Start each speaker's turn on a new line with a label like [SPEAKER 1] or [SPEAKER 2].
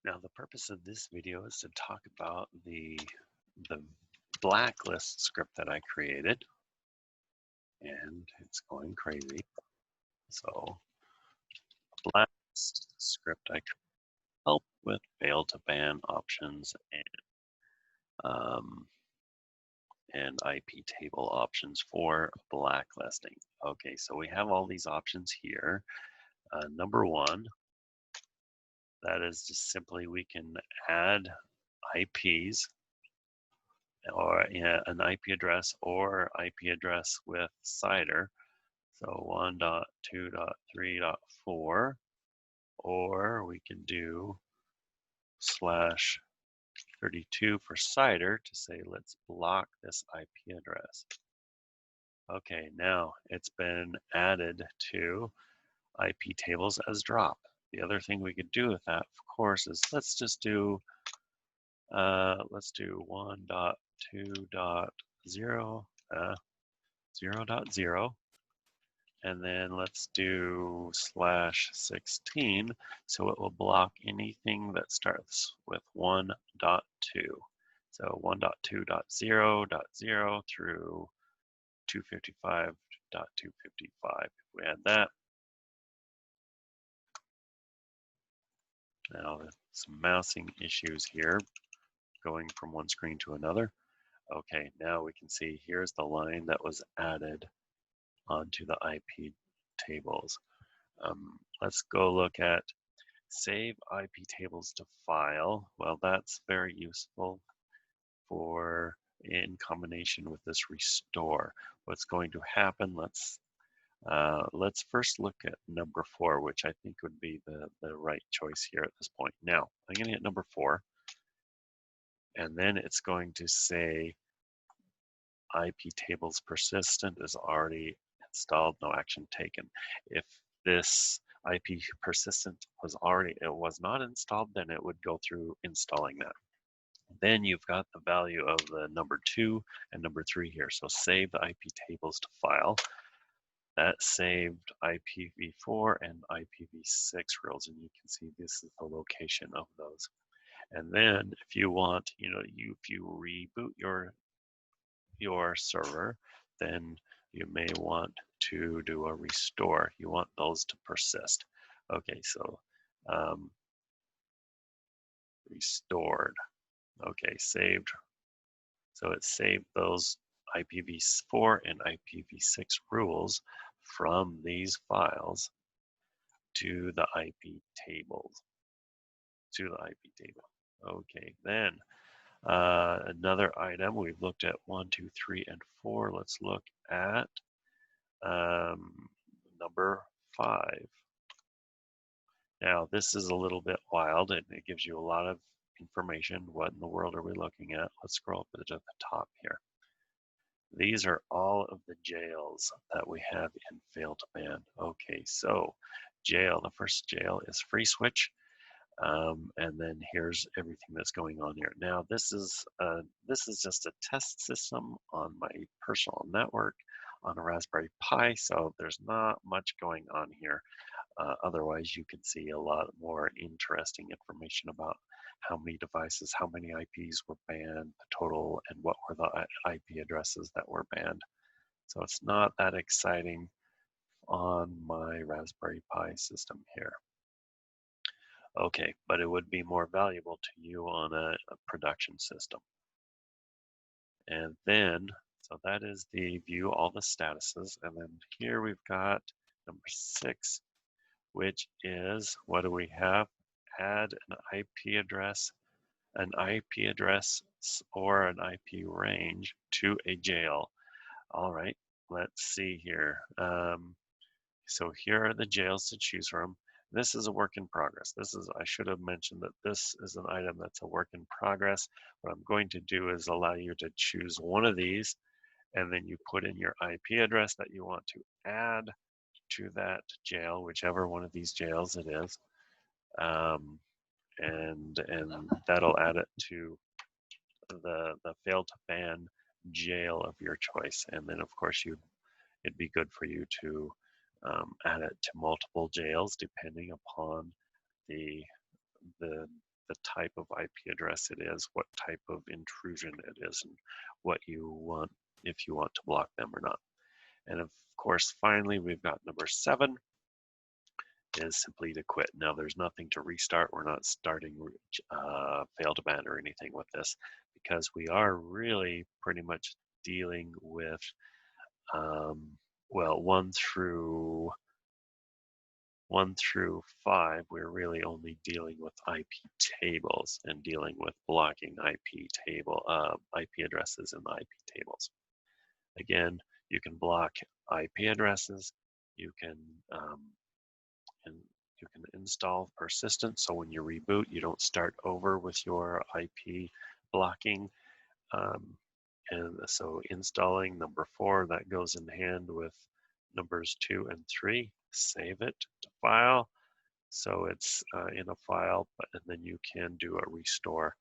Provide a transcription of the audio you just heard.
[SPEAKER 1] Now, the purpose of this video is to talk about the blacklist script that I created, and it's going crazy. So, blacklist script I help with fail to ban options um, and IP table options for blacklisting. Okay, so we have all these options here. Number one, that is just simply we can add IPs or an IP address or IP address with CIDR. So 1.2.3.4, or we can do /32 for CIDR to say, let's block this IP address. Okay, now it's been added to IP tables as drop. The other thing we could do with that, of course, is let's do 1.2.0, 0.0, and then let's do /16, so it will block anything that starts with 1.2. So 1.2.0.0 through 255.255. If we add that, now some mousing issues here, going from one screen to another. Okay, now we can see here's the line that was added onto the IP tables. Let's go look at save IP tables to file. Well, that's very useful for in combination with this restore. What's going to happen? Let's first look at number 4, which I think would be the right choice here at this point. Now, I'm going to hit number 4, and then it's going to say IP tables persistent is already installed, no action taken. If this IP persistent was not installed, then it would go through installing that. Then you've got the value of the number 2 and number 3 here. So save the IP tables to file. That saved IPv4 and IPv6 rules, and you can see this is the location of those. And then if you want, if you reboot your server, then you may want to do a restore. You want those to persist. Okay, so restored. Okay, saved. So it saved those IPv4 and IPv6 rules from these files to the IP tables. Okay, then another item, we've looked at 1, 2, 3, and 4. Let's look at number 5. Now, this is a little bit wild, and it gives you a lot of information. What in the world are we looking at? Let's scroll up to the top here. These are all of the jails that we have in fail to ban. Okay, so jail, the first jail is free switch. And then here's everything that's going on here. Now, this is just a test system on my personal network on a Raspberry Pi, so there's not much going on here. Otherwise, you can see a lot more interesting information about how many devices, how many IPs were banned, the total, and what were the IP addresses that were banned. So it's not that exciting on my Raspberry Pi system here. Okay, but it would be more valuable to you on a production system. And then, so that is the view all the statuses. And then here we've got number 6, which is, what do we have? Add an IP address or an IP range to a jail. All right, let's see here. So here are the jails to choose from. This is a work in progress. I should have mentioned that this is an item that's a work in progress. What I'm going to do is allow you to choose one of these, and then you put in your IP address that you want to add to that jail, whichever one of these jails it is. And that'll add it to the fail to ban jail of your choice. And then of course it'd be good for you to add it to multiple jails depending upon the the type of IP address it is, what type of intrusion it is, and what you want, if you want to block them or not. And of course, finally, we've got number 7 is simply to quit. Now, there's nothing to restart. We're not starting fail to ban or anything with this, because we are really pretty much dealing with, well, 1 through 5, we're really only dealing with IP tables and dealing with blocking IP addresses in the IP tables. Again, you can block IP addresses. You can and you can install persistent, so when you reboot, you don't start over with your IP blocking. And so installing number 4, that goes in hand with numbers 2 and 3. Save it to file, so it's in a file, and then you can do a restore